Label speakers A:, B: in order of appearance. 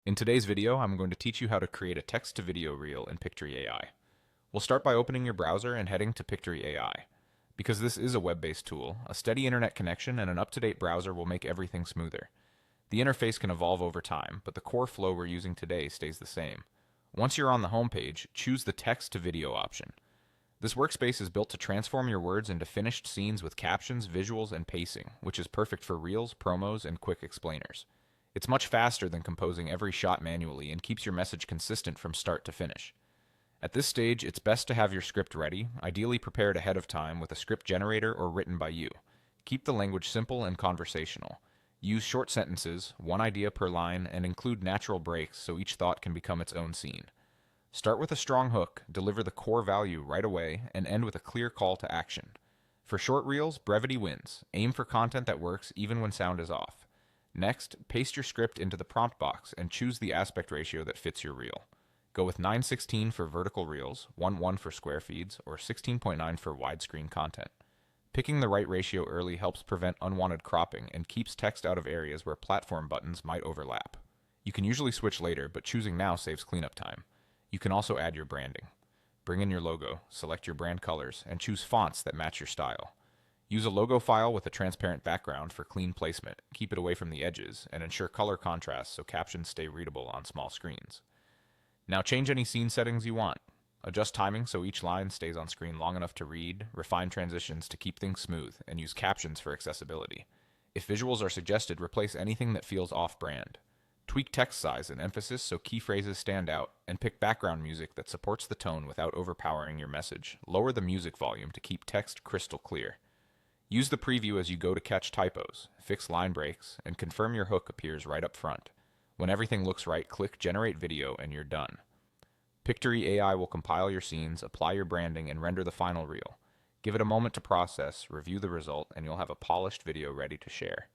A: In today's video, I'm going to teach you how to create a text-to-video reel in Pictory AI. We'll start by opening your browser and heading to Pictory AI. Because this is a web-based tool, a steady internet connection and an up-to-date browser will make everything smoother. The interface can evolve over time, but the core flow we're using today stays the same. Once you're on the home page, choose the text-to-video option. This workspace is built to transform your words into finished scenes with captions, visuals, and pacing, which is perfect for reels, promos, and quick explainers. It's much faster than composing every shot manually and keeps your message consistent from start to finish. At this stage, it's best to have your script ready, ideally prepared ahead of time with a script generator or written by you. Keep the language simple and conversational. Use short sentences, one idea per line, and include natural breaks so each thought can become its own scene. Start with a strong hook, deliver the core value right away, and end with a clear call to action. For short reels, brevity wins. Aim for content that works even when sound is off. Next, paste your script into the prompt box and choose the aspect ratio that fits your reel. Go with 9:16 for vertical reels, 1:1 for square feeds, or 16:9 for widescreen content. Picking the right ratio early helps prevent unwanted cropping and keeps text out of areas where platform buttons might overlap. You can usually switch later, but choosing now saves cleanup time. You can also add your branding. Bring in your logo, select your brand colors, and choose fonts that match your style. Use a logo file with a transparent background for clean placement, keep it away from the edges, and ensure color contrast so captions stay readable on small screens. Now change any scene settings you want. Adjust timing so each line stays on screen long enough to read, refine transitions to keep things smooth, and use captions for accessibility. If visuals are suggested, replace anything that feels off-brand. Tweak text size and emphasis so key phrases stand out, and pick background music that supports the tone without overpowering your message. Lower the music volume to keep text crystal clear. Use the preview as you go to catch typos, fix line breaks, and confirm your hook appears right up front. When everything looks right, click Generate Video and you're done. Pictory AI will compile your scenes, apply your branding, and render the final reel. Give it a moment to process, review the result, and you'll have a polished video ready to share.